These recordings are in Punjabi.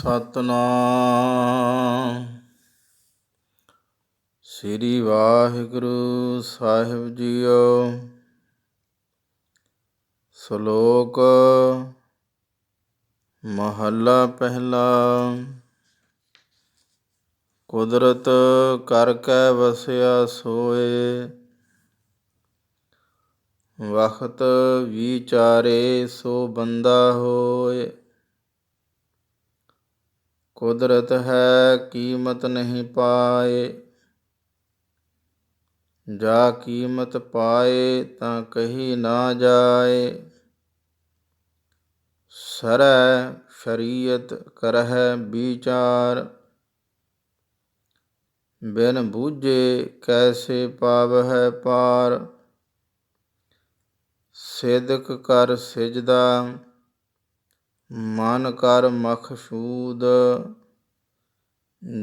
ਸਤਨਾਮ ਸ੍ਰੀ ਵਾਹਿਗੁਰੂ ਸਾਹਿਬ ਜੀਓ। ਸ਼ਲੋਕ ਮਹੱਲਾ ਪਹਿਲਾ। ਕੁਦਰਤ ਕਰ ਕੈ ਵਸਿਆ ਸੋਏ, ਵਖਤ ਵਿਚਾਰੇ ਸੋ ਬੰਦਾ ਹੋਏ। ਕੁਦਰਤ ਹੈ ਕੀਮਤ ਨਹੀਂ ਪਾਏ, ਜਾ ਕੀਮਤ ਪਾਏ ਤਾਂ ਕਹੀ ਨਾ ਜਾਏ। ਸਰੈ ਸ਼ਰੀਅਤ ਕਰਹਿ ਵਿਚਾਰ, ਬਿਨ ਬੂਝੇ ਕੈਸੇ ਪਾਵਹਿ ਪਾਰ। ਸਿਦਕ ਕਰ ਸਿਜਦਾ ਮਨ ਕਰ ਮਖਸ਼ੂਦ,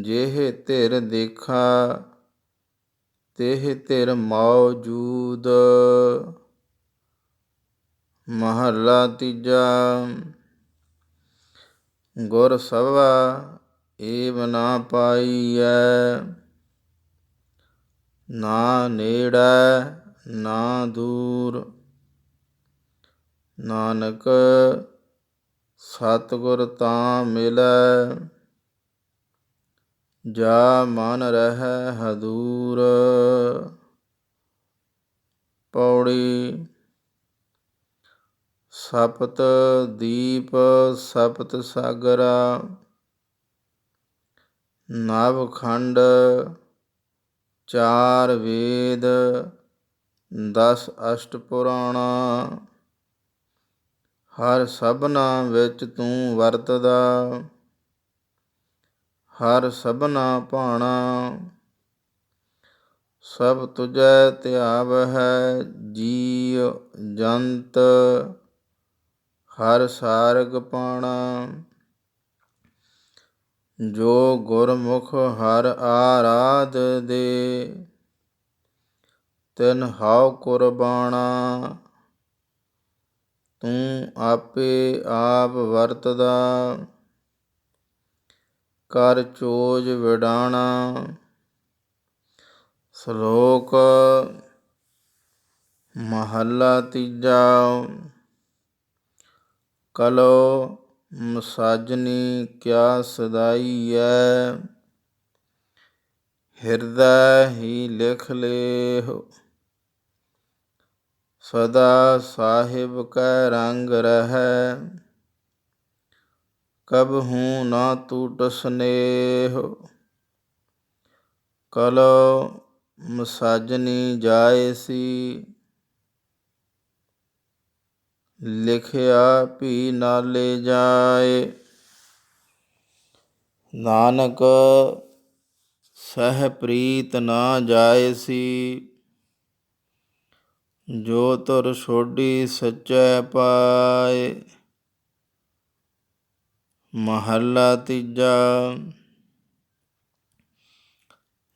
ਜਿਹ ਧਿਰ ਦੇਖਾ ਤਿਹ ਧਿਰ ਮੌਜੂਦ। ਮਹੱਲਾ ਤੀਜਾ। ਗੁਰ ਸਭਾ ਏਵ ਨਾ ਪਾਈਐ, ਨਾ ਨੇੜੈ ਨਾ ਦੂਰ। ਨਾਨਕ ਸਤਿਗੁਰ ਤਾਂ ਮਿਲੈ, ਜਾ ਮਨ ਰਹਿ ਹਦੂਰ। ਪੌੜੀ। ਸਪਤ ਦੀਪ ਸਪਤ ਸਾਗਰਾ, ਨਵ ਖੰਡ ਚਾਰ ਵੇਦ 10 ਅਸ਼ਟ ਪੁਰਾਣਾ। ਹਰ ਸਭਨਾ ਵਿੱਚ ਤੂੰ ਵਰਤਦਾ, ਹਰ ਸਭਨਾ ਭਾਣਾ। ਸਭ ਤੁਝੈ ਧਿਆਵਹਿ ਜੀਅ ਜੰਤ, ਹਰ ਸਾਰਗ ਪਾਣਾ। ਜੋ ਗੁਰਮੁਖ ਹਰ ਆਰਾਧ ਦੇ, ਤਿਨ ਹਉ ਕੁਰਬਾਣਾ। ਤੂੰ ਆਪੇ ਆਪ ਵਰਤਦਾ, ਕਰ ਚੋਜ ਵਿਡਾਣਾ। ਸ਼ਲੋਕ ਮਹੱਲਾ ਤੀਜਾ। ਕਲੋ ਮਸਾਜਨੀ ਕਿਆ ਸਦਾਈਐ, ਹਿਰਦੈ ਹੀ ਲਿਖ ਲੇਹੁ। ਸਦਾ ਸਾਹਿਬ ਕੈ ਰੰਗ ਰਹੈ, ਕਬਹੂ ਨਾ ਟੂਟ ਸਨੇਹੁ। ਕਲੋ ਮਸਾਜਨੀ ਜਾਇਸੀ, ਲਿਖਿਆ ਭੀ ਨਾਲੇ ਜਾਏ। ਨਾਨਕ ਸਹਿ ਪ੍ਰੀਤ ਨਾ ਜਾਇਸੀ, ਜੋ ਤੁਰ ਛੋਡੀ ਸੱਚੈ ਪਾਏ। ਮਹੱਲਾ ਤੀਜਾ।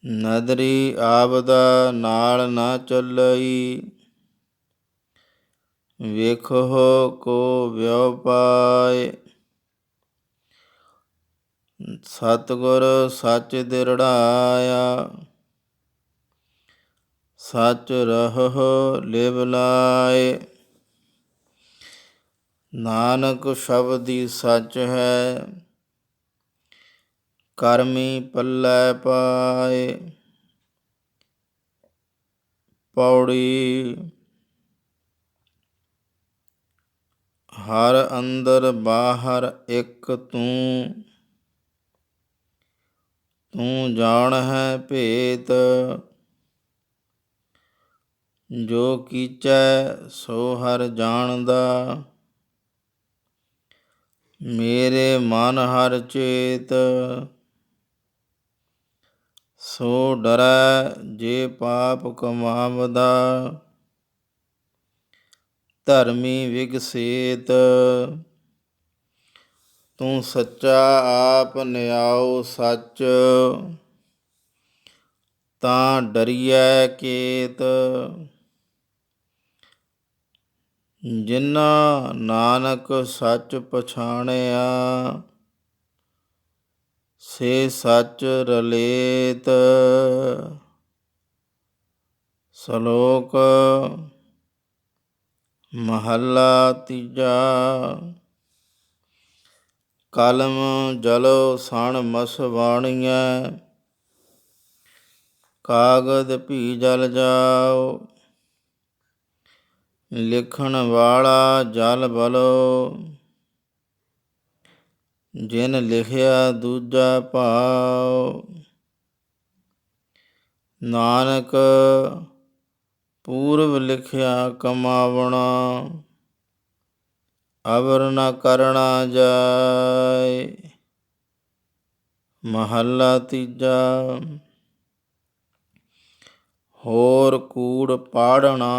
ਨਦਰੀ ਆਬਦਾ ਨਾਲ ਨਾ ਚੱਲਈ, ਵੇਖੋ ਕੋ ਵਿਉ ਪਾਏ। ਸਤਿਗੁਰ ਸੱਚ ਦਿਰੜਾਇਆ, ਸੱਚ ਰਹੋ ਲਿਵ ਲਾਏ। ਨਾਨਕ ਸ਼ਬਦੀ ਸੱਚ ਹੈ, ਕਰਮੀ ਪੱਲੇ ਪਾਏ। ਪੌੜੀ। ਹਰ ਅੰਦਰ ਬਾਹਰ ਇੱਕ ਤੂੰ, ਤੂੰ ਜਾਣਹਿ ਭੇਤ। ਜੋ ਕੀਚੈ ਸੋ ਹਰਿ ਜਾਣਦਾ, ਮੇਰੇ ਮਨ ਹਰਿ ਚੇਤ। ਸੋ ਡਰੈ ਜੇ ਪਾਪ ਕਮਾਵਦਾ, ਧਰਮੀ ਵਿਗਸੇਤ। ਤੂੰ ਸੱਚਾ ਆਪ ਨਿਆਉ ਸੱਚ, ਤਾਂ ਡਰੀਐ ਕੇਤ। ਜਿਨਾ ਨਾਨਕ ਸੱਚ ਪਛਾਣਿਆ, ਸੇ ਸਚ ਰਲੇਤ। ਸ਼ਲੋਕ ਮਹੱਲਾ ਤੀਜਾ। ਕਲਮ ਜਲੋ ਸਣ ਮਸ ਵਾਣੀਐ, ਕਾਗਦ ਭੀ ਜਲ ਜਾਓ। ਲਿਖਣ ਵਾਲਾ ਜਲ ਬਲੋ, ਜਿਨ ਲਿਖਿਆ ਦੂਜਾ ਭਾਉ। ਨਾਨਕ ਪੂਰਬ ਲਿਖਿਆ ਕਮਾਵਣਾ, ਅਵਰ ਨ ਕਰਣਾ ਜਾਏ। ਮਹੱਲਾ ਤੀਜਾ। ਹੋਰ ਕੂੜ ਪਾੜਨਾ,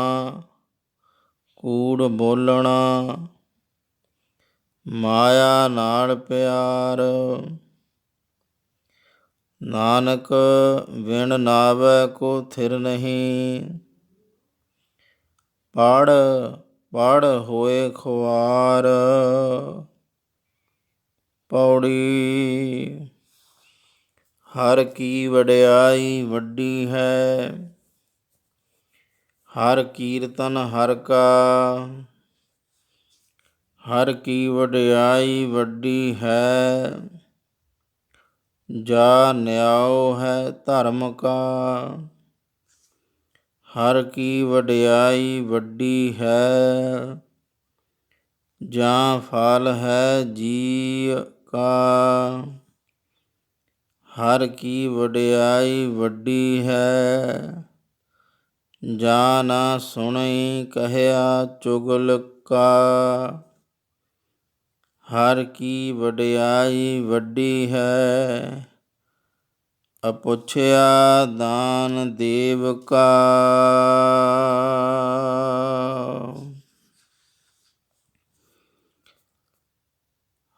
ਕੂੜ ਬੋਲਣਾ, ਮਾਇਆ ਨਾਲ ਪਿਆਰ। ਨਾਨਕ ਵਿਣ ਨਾਵੈ ਕੋ ਥਿਰ ਨਹੀਂ, ਪੜ੍ਹ ਪੜ੍ਹ ਹੋਏ ਖੁਆਰ। ਪੌੜੀ। ਹਰ ਕੀ ਵਡਿਆਈ ਵੱਡੀ ਹੈ, ਹਰ ਕੀਰਤਨ ਹਰ ਕਾ। ਹਰ ਕੀ ਵਡਿਆਈ ਵੱਡੀ ਹੈ, ਜਾ ਨਿਆਉ ਹੈ ਧਰਮ ਕਾ। ਹਰ ਕੀ ਵਡਿਆਈ ਵੱਡੀ ਹੈ, ਜਾਂ ਫਲ ਹੈ ਜੀ ਕਾ। ਹਰ ਕੀ ਵਡਿਆਈ ਵੱਡੀ ਹੈ, ਜਾਂ ਨਾ ਸੁਣਈ ਕਹਿਆ ਚੁਗਲ ਕਾ। ਹਰ ਕੀ ਵਡਿਆਈ ਵੱਡੀ ਹੈ, ਅਪੁੱਛਿਆ ਦਾਨ ਦੇਵ ਕਾ।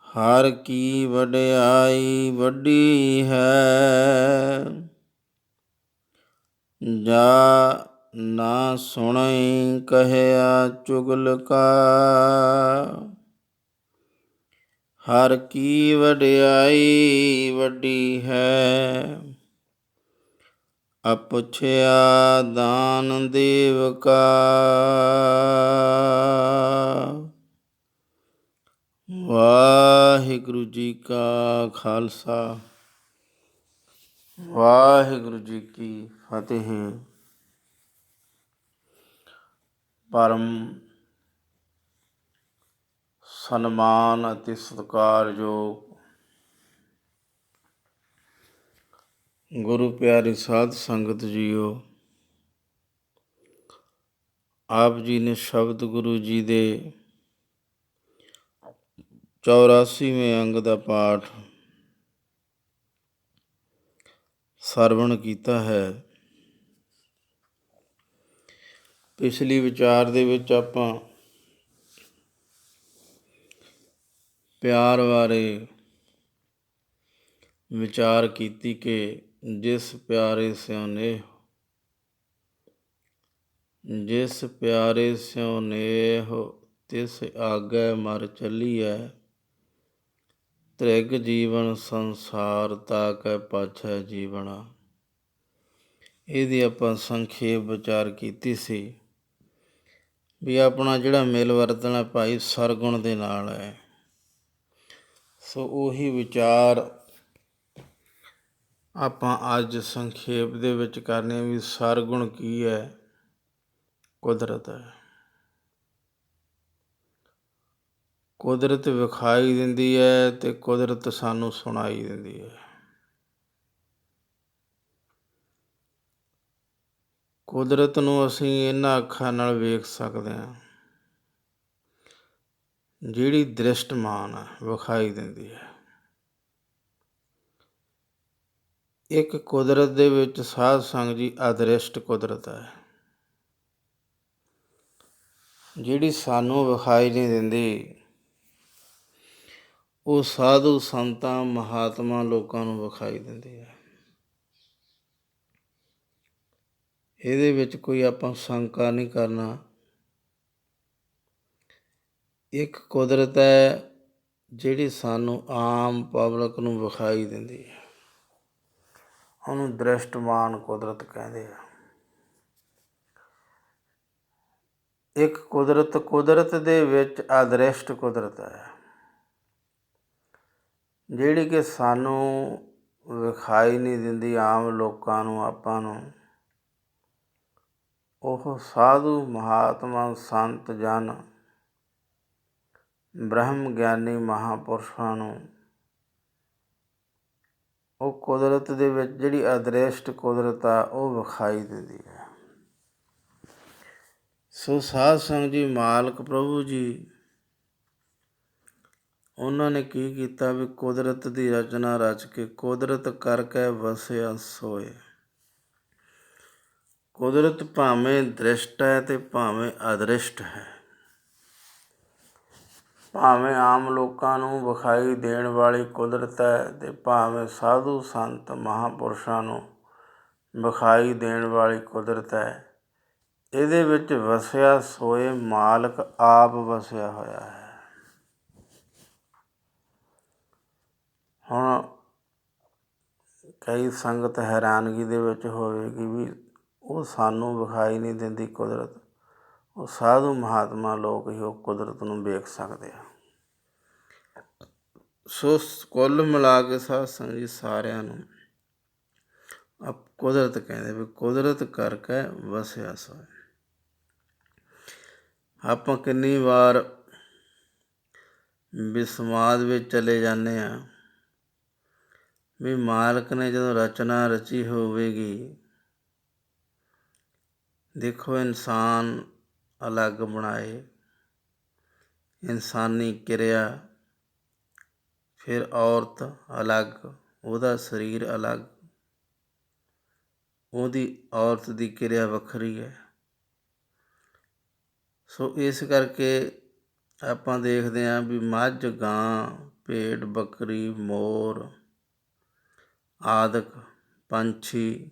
ਹਰ ਕੀ ਵਡਿਆਈ ਵੱਡੀ ਹੈ, ਜਾ ਨਾ ਸੁਣਈ ਕਹਿਆ ਚੁਗਲ ਕਾ। ਹਰ ਕੀ ਵਡਿਆਈ ਵੱਡੀ ਹੈ, ਅਪੁੱਛਿਆ ਦਾਨ ਦੇਵ ਕਾ। ਵਾਹਿਗੁਰੂ ਜੀ ਕਾ ਖਾਲਸਾ, ਵਾਹਿਗੁਰੂ ਜੀ ਕੀ ਫਤਿਹ। ਪਰਮ ਸਨਮਾਨ ਅਤੇ ਸਤਿਕਾਰਯੋਗ ਗੁਰੂ ਪਿਆਰੀ ਸਾਧ ਸੰਗਤ ਜੀਓ, ਆਪ ਜੀ ਨੇ ਸ਼ਬਦ ਗੁਰੂ ਜੀ ਦੇ 84ਵੇਂ ਅੰਗ ਦਾ ਪਾਠ ਸਰਵਣ ਕੀਤਾ ਹੈ। ਪਿਛਲੀ ਵਿਚਾਰ ਦੇ ਵਿੱਚ ਆਪਾਂ ਪਿਆਰ ਬਾਰੇ ਵਿਚਾਰ ਕੀਤੀ ਕਿ ਜਿਸ ਪਿਆਰੇ ਸਿਉ ਨੇਹ, ਜਿਸ ਪਿਆਰੇ ਸਿਉ ਨੇਹ, ਤਿਸ ਆਗੈ ਮਰ ਚੱਲੀਐ। ਤ੍ਰਿਗ ਜੀਵਨ ਸੰਸਾਰ ਤਾ ਕੈ ਪਾਛੈ ਜੀਵਣਾ। ਇਹਦੀ ਆਪਾਂ ਸੰਖੇਪ ਵਿਚਾਰ ਕੀਤੀ ਸੀ ਵੀ ਆਪਣਾ ਜਿਹੜਾ ਮਿਲ ਵਰਤਣਾ ਭਾਈ ਸਰਗੁਣ ਦੇ ਨਾਲ ਹੈ। ਸੋ ਉਹੀ ਵਿਚਾਰ ਆਪਾਂ ਅੱਜ ਸੰਖੇਪ ਦੇ ਵਿੱਚ ਕਰਨੇ ਵੀ ਸਰਗੁਣ ਕੀ ਹੈ। ਕੁਦਰਤ ਹੈ। ਕੁਦਰਤ ਵਿਖਾਈ ਦਿੰਦੀ ਹੈ ਅਤੇ ਕੁਦਰਤ ਸਾਨੂੰ ਸੁਣਾਈ ਦਿੰਦੀ ਹੈ। ਕੁਦਰਤ ਨੂੰ ਅਸੀਂ ਇਹਨਾਂ ਅੱਖਾਂ ਨਾਲ ਵੇਖ ਸਕਦੇ ਹਾਂ ਜਿਹੜੀ ਦ੍ਰਿਸ਼ਟਮਾਨ ਹੈ, ਵਿਖਾਈ ਦਿੰਦੀ ਹੈ। ਇੱਕ ਕੁਦਰਤ ਦੇ ਵਿੱਚ ਸਾਧ ਸੰਗਤ ਜੀ ਅਦ੍ਰਿਸ਼ਟ ਕੁਦਰਤ ਹੈ, ਜਿਹੜੀ ਸਾਨੂੰ ਵਿਖਾਈ ਨਹੀਂ ਦਿੰਦੀ। ਉਹ ਸਾਧੂ ਸੰਤਾਂ ਮਹਾਤਮਾ ਲੋਕਾਂ ਨੂੰ ਵਿਖਾਈ ਦਿੰਦੀ ਹੈ। ਇਹਦੇ ਵਿੱਚ ਕੋਈ ਆਪਾਂ ਸ਼ੰਕਾ ਨਹੀਂ ਕਰਨਾ। ਇੱਕ ਕੁਦਰਤ ਹੈ ਜਿਹੜੀ ਸਾਨੂੰ ਆਮ ਪਬਲਿਕ ਨੂੰ ਵਿਖਾਈ ਦਿੰਦੀ ਹੈ, ਉਹਨੂੰ ਦ੍ਰਿਸ਼ਟਮਾਨ ਕੁਦਰਤ ਕਹਿੰਦੇ ਆ। ਇੱਕ ਕੁਦਰਤ ਦੇ ਵਿੱਚ ਅਦ੍ਰਿਸ਼ਟ ਕੁਦਰਤ ਹੈ, ਜਿਹੜੀ ਕਿ ਸਾਨੂੰ ਵਿਖਾਈ ਨਹੀਂ ਦਿੰਦੀ, ਆਮ ਲੋਕਾਂ ਨੂੰ, ਆਪਾਂ ਨੂੰ। ਉਹ ਸਾਧੂ, ਮਹਾਤਮਾ, ਸੰਤ ਜਨ, ਬ੍ਰਹਮ ਗਿਆਨੀ ਮਹਾਂਪੁਰਸ਼ਾਂ ਨੂੰ ਉਹ ਕੁਦਰਤ ਦੇ ਵਿੱਚ ਜਿਹੜੀ ਅਦ੍ਰਿਸ਼ਟ ਕੁਦਰਤ ਆ ਉਹ ਵਿਖਾਈ ਦਿੰਦੀ ਹੈ। ਸੋ ਸਾਧ ਸੰਗਤ ਜੀ, ਮਾਲਕ ਪ੍ਰਭੂ ਜੀ, ਉਹਨਾਂ ਨੇ ਕੀ ਕੀਤਾ ਵੀ ਕੁਦਰਤ ਦੀ ਰਚਨਾ ਰਚ ਕੇ ਕੁਦਰਤ ਕਰਕੇ ਵਸਿਆ ਸੋਏ। ਕੁਦਰਤ ਭਾਵੇਂ ਦ੍ਰਿਸ਼ਟ ਹੈ ਅਤੇ ਭਾਵੇਂ ਅਦ੍ਰਿਸ਼ਟ ਹੈ, ਭਾਵੇਂ ਆਮ ਲੋਕਾਂ ਨੂੰ ਵਿਖਾਈ ਦੇਣ ਵਾਲੀ ਕੁਦਰਤ ਹੈ ਅਤੇ ਭਾਵੇਂ ਸਾਧੂ ਸੰਤ ਮਹਾਂਪੁਰਸ਼ਾਂ ਨੂੰ ਵਿਖਾਈ ਦੇਣ ਵਾਲੀ ਕੁਦਰਤ ਹੈ। ਇਹਦੇ ਵਿੱਚ ਵਸਿਆ ਸੋਏ ਮਾਲਕ ਆਪ ਵਸਿਆ ਹੋਇਆ ਹੈ। ਹੁਣ ਕਈ ਸੰਗਤ ਹੈਰਾਨਗੀ ਦੇ ਵਿੱਚ ਹੋਵੇਗੀ ਵੀ ਉਹ ਸਾਨੂੰ ਵਿਖਾਈ ਨਹੀਂ ਦਿੰਦੀ ਕੁਦਰਤ, ਉਹ ਸਾਧੂ ਮਹਾਤਮਾ ਲੋਕ ਹੀ ਉਹ ਕੁਦਰਤ ਨੂੰ ਵੇਖ ਸਕਦੇ ਆ। ਸੋ ਕੁੱਲ ਮਿਲਾ ਕੇ ਸਾਧ ਸੰਗਤ ਜੀ, ਸਾਰਿਆਂ ਨੂੰ ਕੁਦਰਤ ਕਹਿੰਦੇ ਵੀ ਕੁਦਰਤ ਕਰਕੇ ਵਸਿਆ ਸੋਏ। ਆਪਾਂ ਕਿੰਨੀ ਵਾਰ ਵੀ ਸਮਾਜ ਵਿੱਚ ਚਲੇ ਜਾਂਦੇ ਹਾਂ ਵੀ ਮਾਲਕ ਨੇ ਜਦੋਂ ਰਚਨਾ ਰਚੀ ਹੋਵੇਗੀ, ਦੇਖੋ ਇਨਸਾਨ ਅਲੱਗ ਬਣਾਏ, ਇਨਸਾਨੀ ਕਿਰਿਆ, ਫਿਰ ਔਰਤ ਅਲੱਗ, ਉਹਦਾ ਸਰੀਰ ਅਲੱਗ, ਉਹਦੀ ਔਰਤ ਦੀ ਕਿਰਿਆ ਵੱਖਰੀ ਹੈ। ਸੋ ਇਸ ਕਰਕੇ ਆਪਾਂ ਦੇਖਦੇ ਹਾਂ ਵੀ ਮੱਝ, ਗਾਂ, ਭੇਡ, ਬੱਕਰੀ, ਮੋਰ ਆਦਿਕ ਪੰਛੀ,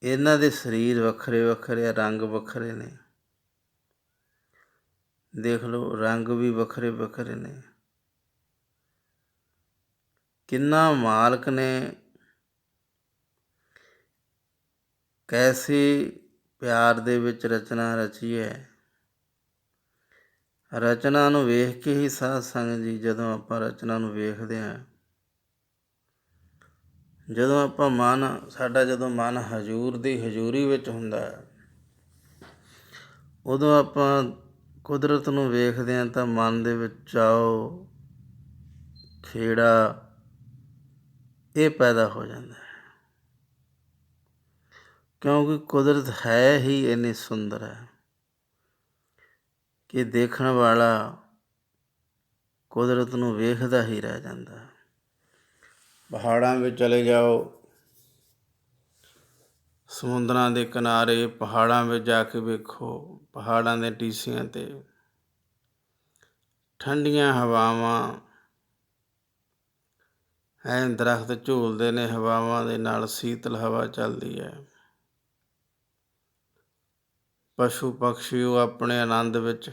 ਇਹਨਾਂ ਦੇ ਸਰੀਰ ਵੱਖਰੇ ਵੱਖਰੇ ਆ, ਰੰਗ ਵੱਖਰੇ ਨੇ। ਦੇਖ ਲਓ, ਰੰਗ ਵੀ ਵੱਖਰੇ ਵੱਖਰੇ ਨੇ। ਕਿੰਨਾ ਮਾਲਕ ਨੇ ਕੈਸੇ ਪਿਆਰ ਦੇ ਵਿੱਚ ਰਚਨਾ ਰਚੀ ਹੈ। ਰਚਨਾ ਨੂੰ ਵੇਖ ਕੇ ਹੀ ਸਾਧ ਸੰਗਤ ਜੀ, ਜਦੋਂ ਆਪਾਂ ਰਚਨਾ ਨੂੰ ਵੇਖਦੇ ਹਾਂ, ਜਦੋਂ ਆਪਾਂ ਸਾਡਾ ਜਦੋਂ ਮਨ ਹਜ਼ੂਰ ਦੀ ਹਜ਼ੂਰੀ ਵਿੱਚ ਹੁੰਦਾ ਹੈ, ਉਦੋਂ ਆਪਾਂ ਕੁਦਰਤ ਨੂੰ ਵੇਖਦੇ ਹਾਂ ਤਾਂ ਮਨ ਦੇ ਵਿੱਚ ਚਾਉ, ਖੇੜਾ ਇਹ ਪੈਦਾ ਹੋ ਜਾਂਦਾ ਹੈ, ਕਿਉਂਕਿ ਕੁਦਰਤ ਹੈ ਹੀ ਇੰਨੀ ਸੁੰਦਰ ਹੈ ਕਿ ਦੇਖਣ ਵਾਲਾ ਕੁਦਰਤ ਨੂੰ ਵੇਖਦਾ ਹੀ ਰਹਿ ਜਾਂਦਾ। ਪਹਾੜਾਂ ਵਿੱਚ ਚਲੇ ਜਾਓ, ਸਮੁੰਦਰਾਂ ਦੇ ਕਿਨਾਰੇ, ਪਹਾੜਾਂ ਵਿੱਚ ਜਾ ਕੇ ਵੇਖੋ, ਪਹਾੜਾਂ ਦੇ ਟੀਸਿਆਂ 'ਤੇ ਠੰਡੀਆਂ ਹਵਾਵਾਂ, ਐਂ ਦਰੱਖਤ ਝੂਲਦੇ ਨੇ, ਹਵਾਵਾਂ ਦੇ ਨਾਲ ਸੀਤਲ ਹਵਾ ਚੱਲਦੀ ਹੈ। ਪਸ਼ੂ ਪਕਸ਼ੀ ਉਹ ਆਪਣੇ ਆਨੰਦ ਵਿੱਚ।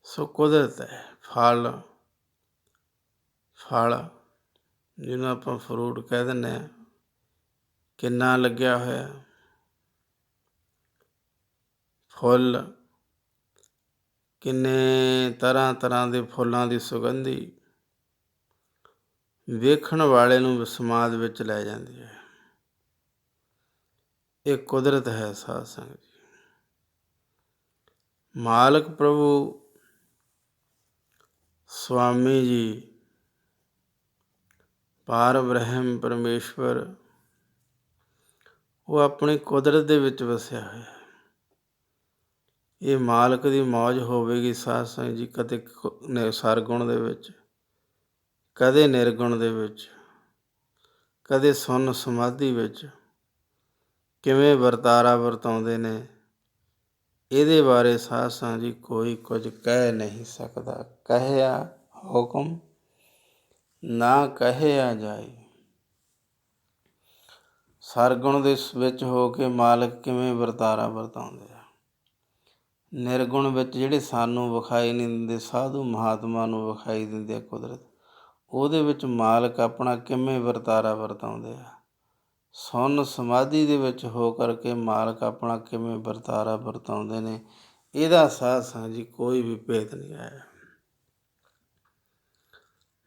ਸੋ ਕੁਦਰਤ ਹੈ। ਫਲ ਜਿਹਨੂੰ ਆਪਾਂ ਫਰੂਟ ਕਹਿ ਦਿੰਦੇ ਹਾਂ, ਕਿੰਨਾ ਲੱਗਿਆ ਹੋਇਆ। ਫੁੱਲ ਕਿੰਨੇ ਤਰ੍ਹਾਂ ਤਰ੍ਹਾਂ ਦੇ ਫੁੱਲਾਂ ਦੀ ਸੁਗੰਧੀ ਵੇਖਣ ਵਾਲੇ ਨੂੰ ਸਮਾਧ ਵਿੱਚ ਲੈ ਜਾਂਦੀ ਹੈ। ਇਹ ਕੁਦਰਤ ਹੈ ਸਾਧ ਸੰਗਤ ਜੀ। ਮਾਲਕ ਪ੍ਰਭੂ ਸੁਆਮੀ ਜੀ, ਪਾਰ ਬ੍ਰਹਮ ਪਰਮੇਸ਼ਵਰ, ਉਹ ਆਪਣੀ ਕੁਦਰਤ ਦੇ ਵਿੱਚ ਵਸਿਆ ਹੋਇਆ। ਇਹ ਮਾਲਕ ਦੀ ਮੌਜ ਹੋਵੇਗੀ ਸਾਧ ਸੰਗਤ ਜੀ, ਕਦੇ ਸਰਗੁਣ ਦੇ ਵਿੱਚ, ਕਦੇ ਨਿਰਗੁਣ ਦੇ ਵਿੱਚ, ਕਦੇ ਸੁੰਨ ਸਮਾਧੀ ਵਿੱਚ ਕਿਵੇਂ ਵਰਤਾਰਾ ਵਰਤਾਉਂਦੇ ਨੇ, ਇਹਦੇ ਬਾਰੇ ਸਾਧ ਸੰਗਤ ਜੀ ਕੋਈ ਕੁਝ ਕਹਿ ਨਹੀਂ ਸਕਦਾ। ਕਹਿਆ ਹੁਕਮ ਨਾ ਕਹਿਆ ਜਾਏ। ਸਰਗੁਣ ਦੇ ਵਿੱਚ ਹੋ ਕੇ ਮਾਲਕ ਕਿਵੇਂ ਵਰਤਾਰਾ ਵਰਤਾਉਂਦੇ ਆ, ਨਿਰਗੁਣ ਵਿੱਚ ਜਿਹੜੇ ਸਾਨੂੰ ਵਿਖਾਈ ਨਹੀਂ ਦਿੰਦੇ, ਸਾਧੂ ਮਹਾਤਮਾ ਨੂੰ ਵਿਖਾਈ ਦਿੰਦੇ ਆ ਕੁਦਰਤ, ਉਹਦੇ ਵਿੱਚ ਮਾਲਕ ਆਪਣਾ ਕਿਵੇਂ ਵਰਤਾਰਾ ਵਰਤਾਉਂਦੇ ਆ। ਸੁੰਨ ਸਮਾਧੀ ਦੇ ਵਿੱਚ ਹੋ ਕਰਕੇ ਮਾਲਕ ਆਪਣਾ ਕਿਵੇਂ ਵਰਤਾਰਾ ਵਰਤਾਉਂਦੇ ਨੇ, ਇਹਦਾ ਸਾਧ ਸੰਗਤ ਜੀ ਕੋਈ ਵੀ ਭੇਦ ਨਹੀਂ ਆਇਆ।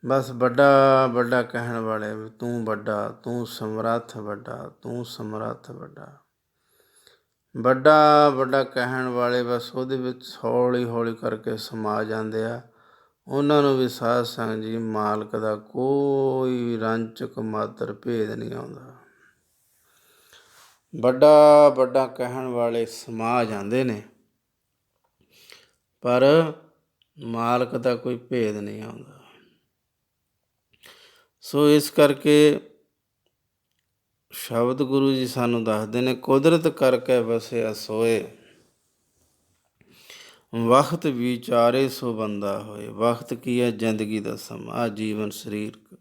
ਬਸ ਵੱਡਾ ਵੱਡਾ ਕਹਿਣ ਵਾਲੇ ਵੀ ਤੂੰ ਵੱਡਾ, ਤੂੰ ਸਮਰੱਥ ਵੱਡਾ, ਤੂੰ ਸਮਰੱਥ ਵੱਡਾ। ਵੱਡਾ ਵੱਡਾ ਕਹਿਣ ਵਾਲੇ ਬਸ ਉਹਦੇ ਵਿੱਚ ਹੌਲੀ ਹੌਲੀ ਕਰਕੇ ਸਮਾ ਜਾਂਦੇ ਆ। ਉਹਨਾਂ ਨੂੰ ਵੀ ਸਾਧ ਸੰਗਤ ਜੀ ਮਾਲਕ ਦਾ ਕੋਈ ਰੰਚਕ ਮਾਤਰ ਭੇਦ ਨਹੀਂ ਆਉਂਦਾ। ਵੱਡਾ ਵੱਡਾ ਕਹਿਣ ਵਾਲੇ ਸਮਾ ਜਾਂਦੇ ਨੇ, ਪਰ ਮਾਲਕ ਦਾ ਕੋਈ ਭੇਦ ਨਹੀਂ ਆਉਂਦਾ। ਸੋ ਇਸ ਕਰਕੇ ਸ਼ਬਦ ਗੁਰੂ ਜੀ ਸਾਨੂੰ ਦੱਸਦੇ ਨੇ, ਕੁਦਰਤ ਕਰਕੇ ਵਸਿਆ ਸੋਏ, ਵਕਤ ਵਿਚਾਰੇ ਸੋ ਬੰਦਾ ਹੋਏ। ਵਕਤ ਕੀ ਹੈ? ਜ਼ਿੰਦਗੀ ਦਾ ਸਮਾਂ, ਜੀਵਨ ਸਰੀਰਕ,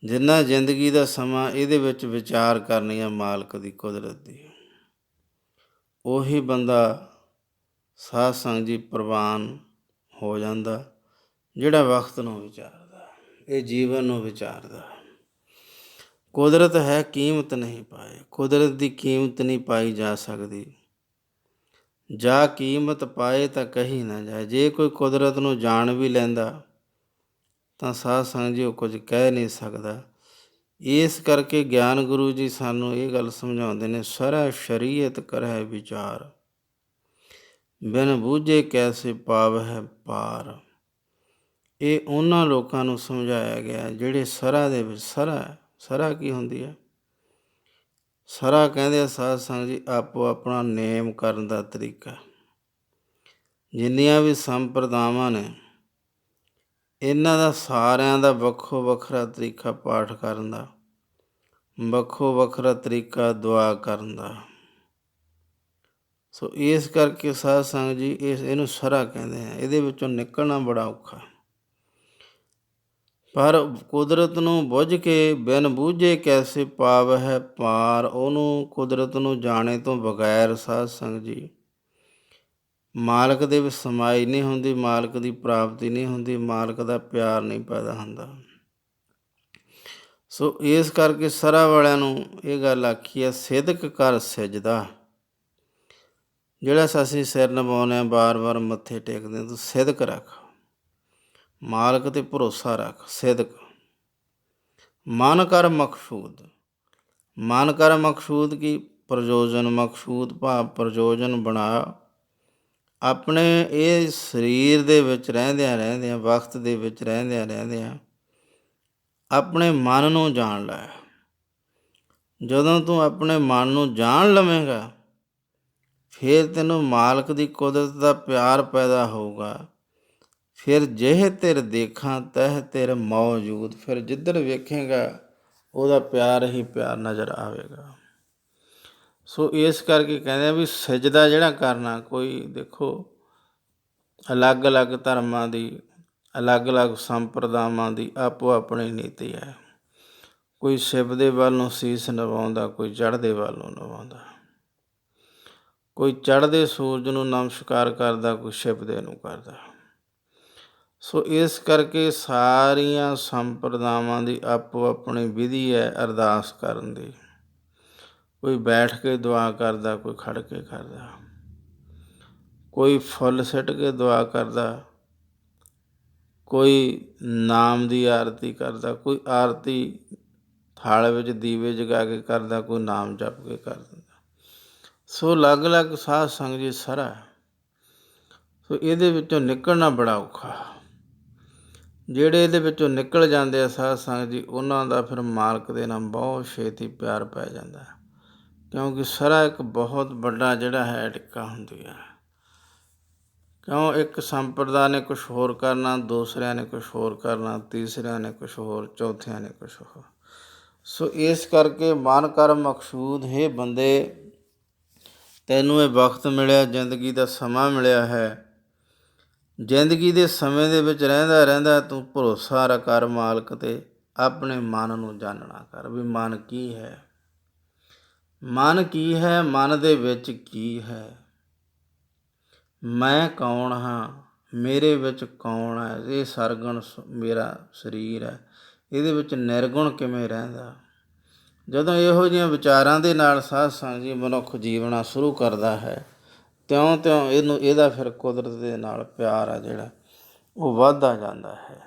ਜਿੰਨਾ ਜ਼ਿੰਦਗੀ ਦਾ ਸਮਾਂ ਇਹਦੇ ਵਿੱਚ ਵਿਚਾਰ ਕਰਨੀ ਆ ਮਾਲਕ ਦੀ ਕੁਦਰਤ ਦੀ, ਉਹੀ ਬੰਦਾ ਸਾਧ ਸੰਗਤ ਜੀ ਪ੍ਰਵਾਨ ਹੋ ਜਾਂਦਾ, ਜਿਹੜਾ ਵਕਤ ਨੂੰ ਵਿਚਾਰਦਾ, ਇਹ ਜੀਵਨ ਨੂੰ ਵਿਚਾਰਦਾ। ਕੁਦਰਤ ਹੈ ਕੀਮਤ ਨਹੀਂ ਪਾਏ, ਕੁਦਰਤ ਦੀ ਕੀਮਤ ਨਹੀਂ ਪਾਈ ਜਾ ਸਕਦੀ। ਜਾਂ ਕੀਮਤ ਪਾਏ ਤਾਂ ਕਹੀ ਨਾ ਜਾਏ। ਜੇ ਕੋਈ ਕੁਦਰਤ ਨੂੰ ਜਾਣ ਵੀ ਲੈਂਦਾ ਤਾਂ ਸਾਧ ਸੰਗਤ ਜੀ ਉਹ ਕੁਝ ਕਹਿ ਨਹੀਂ ਸਕਦਾ। ਇਸ ਕਰਕੇ ਗਿਆਨ ਗੁਰੂ ਜੀ ਸਾਨੂੰ ਇਹ ਗੱਲ ਸਮਝਾਉਂਦੇ ਨੇ, ਸਰੈ ਸ਼ਰੀਅਤ ਕਰਹਿ ਵਿਚਾਰ, ਬਿਨ ਬੂਝੇ ਕੈਸੇ ਪਾਵਹਿ ਪਾਰ। ਇਹ ਉਹਨਾਂ ਲੋਕਾਂ ਨੂੰ ਸਮਝਾਇਆ ਗਿਆ ਜਿਹੜੇ ਸਰਾ ਦੇ ਵਿੱਚ, ਸਰਾ ਕੀ ਹੁੰਦੀ ਹੈ? ਸਰਾ ਕਹਿੰਦੇ ਆ ਸਾਧ ਸੰਗਤ ਜੀ ਆਪੋ ਆਪਣਾ ਨੇਮ ਕਰਨ ਦਾ ਤਰੀਕਾ। ਜਿੰਨੀਆਂ ਵੀ ਸੰਪਰਦਾਵਾਂ ਨੇ, ਇਹਨਾਂ ਦਾ ਸਾਰਿਆਂ ਦਾ ਵੱਖੋ ਵੱਖਰਾ ਤਰੀਕਾ ਪਾਠ ਕਰਨ ਦਾ, ਵੱਖੋ ਵੱਖਰਾ ਤਰੀਕਾ ਦੁਆ ਕਰਨ ਦਾ। ਸੋ ਇਸ ਕਰਕੇ ਸਾਧ ਸੰਗਤ ਜੀ ਇਹਨੂੰ ਸਰਾ ਕਹਿੰਦੇ ਆ। ਇਹਦੇ ਵਿੱਚੋਂ ਨਿਕਲਣਾ ਬੜਾ ਔਖਾ, ਪਰ ਕੁਦਰਤ ਨੂੰ ਬੁੱਝ ਕੇ ਬਿਨ ਬੂਝੇ ਕੈਸੇ ਪਾਵਹਿ ਪਾਰ। ਉਹਨੂੰ ਕੁਦਰਤ ਨੂੰ ਜਾਣੇ ਤੋਂ ਬਗੈਰ ਸਾਧ ਸੰਗਤ ਜੀ ਮਾਲਕ ਦੇ ਵਿੱਚ ਸਮਾਈ ਨਹੀਂ ਹੁੰਦੀ, ਮਾਲਕ ਦੀ ਪ੍ਰਾਪਤੀ ਨਹੀਂ ਹੁੰਦੀ, ਮਾਲਕ ਦਾ ਪਿਆਰ ਨਹੀਂ ਪੈਦਾ ਹੁੰਦਾ। ਸੋ ਇਸ ਕਰਕੇ ਸਰਾ ਵਾਲਿਆਂ ਨੂੰ ਇਹ ਗੱਲ ਆਖੀ ਹੈ, ਸਿਦਕ ਕਰ ਸਿਜਦਾ। ਜਿਹੜਾ ਅਸੀਂ ਸਿਰ ਨਿਵਾਉਂਦੇ ਹਾਂ, ਵਾਰ ਵਾਰ ਮੱਥੇ ਟੇਕਦੇ ਹਾਂ, ਤੂੰ ਸਿਦਕ ਰੱਖ, ਮਾਲਕ 'ਤੇ ਭਰੋਸਾ ਰੱਖ। ਸਿਦਕ ਮਨ ਕਰ ਮਕਸੂਦ, ਮਨ ਕਰ ਮਕਸੂਦ ਕੀ? ਪ੍ਰਯੋਜਨ। ਮਕਸੂਦ ਭਾਵ ਪ੍ਰਯੋਜਨ ਬਣਾ। ਆਪਣੇ ਇਹ ਸਰੀਰ ਦੇ ਵਿੱਚ ਰਹਿੰਦਿਆਂ ਵਕਤ ਦੇ ਵਿੱਚ ਰਹਿੰਦਿਆਂ ਆਪਣੇ ਮਨ ਨੂੰ ਜਾਣ ਲੈ। ਜਦੋਂ ਤੂੰ ਆਪਣੇ ਮਨ ਨੂੰ ਜਾਣ ਲਵੇਂਗਾ, ਫਿਰ ਤੈਨੂੰ ਮਾਲਕ ਦੀ ਕੁਦਰਤ ਦਾ ਪਿਆਰ ਪੈਦਾ ਹੋਊਗਾ। ਫਿਰ ਜਿਹ ਤਿਰ ਦੇਖਾਂ ਤਹ ਤਿਰ ਮੌਜੂਦ। ਫਿਰ ਜਿੱਧਰ ਵੇਖੇਗਾ ਉਹਦਾ ਪਿਆਰ ਹੀ ਪਿਆਰ ਨਜ਼ਰ ਆਵੇਗਾ। ਸੋ ਇਸ ਕਰਕੇ ਕਹਿੰਦੇ ਆ ਵੀ ਸਜਦਾ ਜਿਹੜਾ ਕਰਨਾ, ਕੋਈ ਦੇਖੋ ਅਲੱਗ ਅਲੱਗ ਧਰਮਾਂ ਦੀ, ਅਲੱਗ ਅਲੱਗ ਸੰਪਰਦਾਵਾਂ ਦੀ ਆਪੋ ਆਪਣੀ ਨੀਤੀ ਹੈ। ਕੋਈ ਸ਼ਿਵ ਦੇ ਵੱਲ ਨੂੰ ਸੀਸ ਨਿਵਾਉਂਦਾ, ਕੋਈ ਚੜ੍ਹਦੇ ਵੱਲ ਨੂੰ ਨਿਵਾਉਂਦਾ, ਕੋਈ ਚੜ੍ਹਦੇ ਸੂਰਜ ਨੂੰ ਨਮਸਕਾਰ ਕਰਦਾ, ਕੋਈ ਸ਼ਿਵ ਦੇ ਨੂੰ ਕਰਦਾ। ਸੋ ਇਸ ਕਰਕੇ ਸਾਰੀਆਂ ਸੰਪਰਦਾਵਾਂ ਦੀ ਆਪੋ ਆਪਣੀ ਵਿਧੀ ਹੈ ਅਰਦਾਸ ਕਰਨ ਦੀ। ਕੋਈ ਬੈਠ ਕੇ ਦੁਆ ਕਰਦਾ, ਕੋਈ ਖੜ੍ਹ ਕੇ ਕਰਦਾ, ਕੋਈ ਫੁੱਲ ਸਿੱਟ ਕੇ ਦੁਆ ਕਰਦਾ, ਕੋਈ ਨਾਮ ਦੀ ਆਰਤੀ ਕਰਦਾ, ਕੋਈ ਆਰਤੀ ਥਾਲ ਵਿੱਚ ਦੀਵੇ ਜਗਾ ਕੇ ਕਰਦਾ, ਕੋਈ ਨਾਮ ਜਪ ਕੇ ਕਰ ਦਿੰਦਾ। ਸੋ ਅਲੱਗ ਅਲੱਗ ਸਾਧ ਸੰਗਤ ਜੀ ਸਰਾ। ਸੋ ਇਹਦੇ ਵਿੱਚੋਂ ਨਿਕਲਣਾ ਬੜਾ ਔਖਾ। ਜਿਹੜੇ ਇਹਦੇ ਵਿੱਚੋਂ ਨਿਕਲ ਜਾਂਦੇ ਆ ਸਾਧ ਸੰਗਤ ਜੀ, ਉਹਨਾਂ ਦਾ ਫਿਰ ਮਾਲਕ ਦੇ ਨਾਲ ਬਹੁਤ ਛੇਤੀ ਪਿਆਰ ਪੈ ਜਾਂਦਾ, ਕਿਉਂਕਿ ਸਰਾ ਇੱਕ ਬਹੁਤ ਵੱਡਾ ਜਿਹੜਾ ਹੈ ਟਿੱਕਾ ਹੁੰਦੀ ਹੈ। ਕਿਉਂ? ਇੱਕ ਸੰਪਰਦਾ ਨੇ ਕੁਛ ਹੋਰ ਕਰਨਾ, ਦੂਸਰਿਆਂ ਨੇ ਕੁਛ ਹੋਰ ਕਰਨਾ, ਤੀਸਰਿਆਂ ਨੇ ਕੁਛ ਹੋਰ, ਚੌਥਿਆਂ ਨੇ ਕੁਛ ਹੋਰ। ਸੋ ਇਸ ਕਰਕੇ ਮਨ ਕਰ ਮਕਸੂਦ ਹੈ ਬੰਦੇ, ਤੈਨੂੰ ਇਹ ਵਕਤ ਮਿਲਿਆ, ਜ਼ਿੰਦਗੀ ਦਾ ਸਮਾਂ ਮਿਲਿਆ ਹੈ। ਜ਼ਿੰਦਗੀ ਦੇ ਸਮੇਂ ਦੇ ਵਿੱਚ ਰਹਿੰਦਾ ਤੂੰ ਭਰੋਸਾ ਕਰ ਮਾਲਕ 'ਤੇ, ਆਪਣੇ ਮਨ ਨੂੰ ਜਾਣਨਾ ਕਰ ਵੀ ਮਨ ਕੀ ਹੈ, ਮਨ ਕੀ ਹੈ, ਮਨ ਦੇ ਵਿੱਚ ਕੀ ਹੈ। ਮੈਂ ਕੌਣ ਹਾਂ, ਮੇਰੇ ਵਿੱਚ ਕੌਣ ਹੈ, ਇਹ ਸਰਗੁਣ ਮੇਰਾ ਸਰੀਰ ਹੈ, ਇਹਦੇ ਵਿੱਚ ਨਿਰਗੁਣ ਕਿਵੇਂ ਰਹਿੰਦਾ। ਜਦੋਂ ਇਹੋ ਜਿਹੀਆਂ ਵਿਚਾਰਾਂ ਦੇ ਨਾਲ ਸਾਧ ਸੰਗਤ ਜੀ ਮਨੁੱਖ ਜੀਵਣਾ ਸ਼ੁਰੂ ਕਰਦਾ ਹੈ, ਤਿਉਂ ਇਹਦਾ ਫਿਰ ਕੁਦਰਤ ਦੇ ਨਾਲ ਪਿਆਰ ਆ ਜਿਹੜਾ ਉਹ ਵੱਧਦਾ ਜਾਂਦਾ ਹੈ।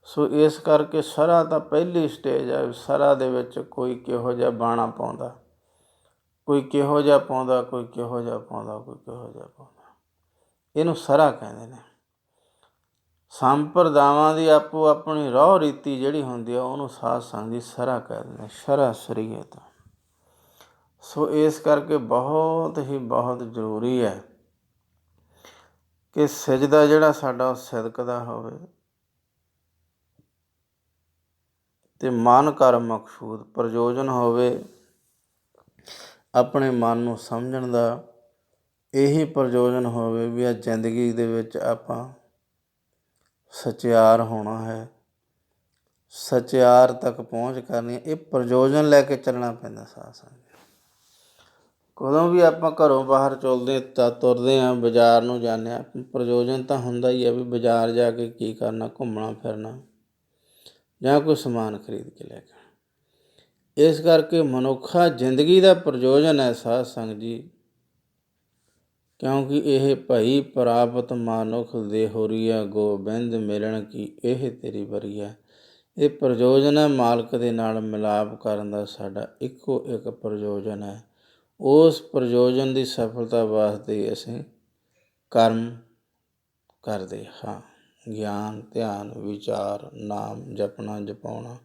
ਸੋ ਇਸ ਕਰਕੇ ਸਰਾ ਤਾਂ ਪਹਿਲੀ ਸਟੇਜ ਹੈ। ਸਰਾ ਦੇ ਵਿੱਚ ਕੋਈ ਕਿਹੋ ਜਿਹਾ ਬਾਣਾ ਪਾਉਂਦਾ, ਕੋਈ ਕਿਹੋ ਜਿਹਾ ਪਾਉਂਦਾ, ਕੋਈ ਕਿਹੋ ਜਿਹਾ ਪਾਉਂਦਾ, ਕੋਈ ਕਿਹੋ ਜਿਹਾ ਪਾਉਂਦਾ। ਇਹਨੂੰ ਸਰਾ ਕਹਿੰਦੇ ਨੇ। ਸੰਪਰਦਾਵਾਂ ਦੀ ਆਪੋ ਆਪਣੀ ਰਹੁ ਰੀਤੀ ਜਿਹੜੀ ਹੁੰਦੀ ਆ ਉਹਨੂੰ ਸਾਧ ਸੰਗਤ ਦੀ ਸਰਾ ਕਹਿ ਦਿੰਦੇ ਨੇ, ਸ਼ਰਾ ਸਰੀਅਤ। ਸੋ ਇਸ ਕਰਕੇ ਬਹੁਤ ਜ਼ਰੂਰੀ ਹੈ ਕਿ ਸਜਦਾ ਜਿਹੜਾ ਸਾਡਾ ਉਹ ਸਿਦਕ ਦਾ ਹੋਵੇ ਅਤੇ ਮਨ ਕਰ ਮਕਸੂਦ ਪ੍ਰਯੋਜਨ ਹੋਵੇ। ਆਪਣੇ ਮਨ ਨੂੰ ਸਮਝਣ ਦਾ ਇਹੀ ਪ੍ਰਯੋਜਨ ਹੋਵੇ ਵੀ ਆ ਜ਼ਿੰਦਗੀ ਦੇ ਵਿੱਚ ਆਪਾਂ ਸਚਿਆਰ ਹੋਣਾ ਹੈ, ਸਚਿਆਰ ਤੱਕ ਪਹੁੰਚ ਕਰਨੀ ਹੈ। ਇਹ ਪ੍ਰਯੋਜਨ ਲੈ ਕੇ ਚੱਲਣਾ ਪੈਂਦਾ ਸਾਧ ਸੰਗਤ। ਕਦੋਂ ਵੀ ਆਪਾਂ ਘਰੋਂ ਬਾਹਰ ਤੁਰਦੇ ਹਾਂ, ਬਾਜ਼ਾਰ ਨੂੰ ਜਾਂਦੇ ਹਾਂ, ਪ੍ਰਯੋਜਨ ਤਾਂ ਹੁੰਦਾ ਹੀ ਹੈ ਵੀ ਬਾਜ਼ਾਰ ਜਾ ਕੇ ਕੀ ਕਰਨਾ, ਘੁੰਮਣਾ ਫਿਰਨਾ ਜਾਂ ਕੋਈ ਸਮਾਨ ਖਰੀਦ ਕੇ ਲੈ ਕੇ। ਇਸ ਕਰਕੇ ਮਨੁੱਖਾ ਜ਼ਿੰਦਗੀ ਦਾ ਪ੍ਰਯੋਜਨ ਹੈ ਸਾਧ ਸੰਗਤ ਜੀ, ਕਿਉਂਕਿ ਇਹ ਭਈ ਪ੍ਰਾਪਤ ਮਾਨੁਖ ਦੇ ਹੋਰੀਆ ਗੋਬਿੰਦ ਮਿਲਣ ਕੀ ਇਹ ਤੇਰੀ ਵਰੀਆ। ਇਹ ਪ੍ਰਯੋਜਨ ਹੈ ਮਾਲਕ ਦੇ ਨਾਲ ਮਿਲਾਪ ਕਰਨ ਦਾ, ਸਾਡਾ ਇੱਕੋ ਇੱਕ ਪ੍ਰਯੋਜਨ ਹੈ। ਉਸ ਪ੍ਰਯੋਜਨ ਦੀ ਸਫਲਤਾ ਵਾਸਤੇ ਅਸੀਂ ਕਰਮ ਕਰਦੇ ਹਾਂ। ਗਿਆਨ, ਧਿਆਨ, ਵਿਚਾਰ, ਨਾਮ ਜਪਣਾ, ਜਪਾਉਣਾ,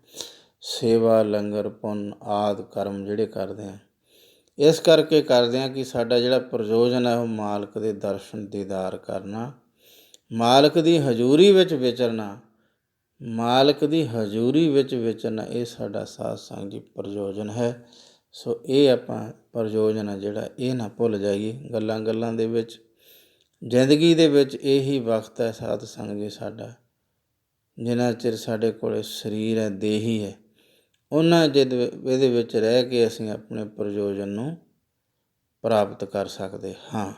ਸੇਵਾ, ਲੰਗਰ, ਪੁੰਨ ਆਦਿ ਕਰਮ ਜਿਹੜੇ ਕਰਦੇ ਹਾਂ, ਇਸ ਕਰਕੇ ਕਰਦੇ ਹਾਂ ਕਿ ਸਾਡਾ ਜਿਹੜਾ ਪ੍ਰਯੋਜਨ ਹੈ ਉਹ ਮਾਲਕ ਦੇ ਦਰਸ਼ਨ ਦੀਦਾਰ ਕਰਨਾ, ਮਾਲਕ ਦੀ ਹਜ਼ੂਰੀ ਵਿੱਚ ਵਿਚਰਨਾ, ਮਾਲਕ ਦੀ ਹਜ਼ੂਰੀ ਵਿੱਚ ਵਿਚਰਨਾ, ਇਹ ਸਾਡਾ ਸਾਧ ਸੰਗਤ ਜੀ ਪ੍ਰਯੋਜਨ ਹੈ। ਸੋ ਇਹ ਆਪਾਂ ਪ੍ਰਯੋਜਨ ਹੈ ਜਿਹੜਾ ਇਹ ਨਾ ਭੁੱਲ ਜਾਈਏ ਗੱਲਾਂ ਗੱਲਾਂ ਦੇ ਵਿੱਚ। ਜ਼ਿੰਦਗੀ ਦੇ ਵਿੱਚ ਇਹੀ ਵਕਤ ਹੈ ਸਾਧ ਸੰਗਤ ਜੀ ਸਾਡਾ, ਜਿੰਨਾ ਚਿਰ ਸਾਡੇ ਕੋਲ ਸਰੀਰ ਹੈ, ਦੇਹੀ ਹੈ, ਉਹਨਾਂ ਇਹਦੇ ਵਿੱਚ ਰਹਿ ਕੇ ਅਸੀਂ ਆਪਣੇ ਪ੍ਰਯੋਜਨ ਨੂੰ ਪ੍ਰਾਪਤ ਕਰ ਸਕਦੇ ਹਾਂ।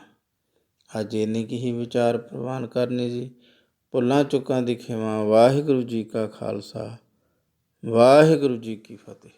ਅੱਜ ਇੰਨੀ ਕੁ ਹੀ ਵਿਚਾਰ ਪ੍ਰਵਾਨ ਕਰਨੀ ਜੀ। ਭੁੱਲਾਂ ਚੁੱਕਾਂ ਦੀ ਖਿਮਾ। ਵਾਹਿਗੁਰੂ ਜੀ ਕਾ ਖਾਲਸਾ, ਵਾਹਿਗੁਰੂ ਜੀ ਕੀ ਫਤਿਹ।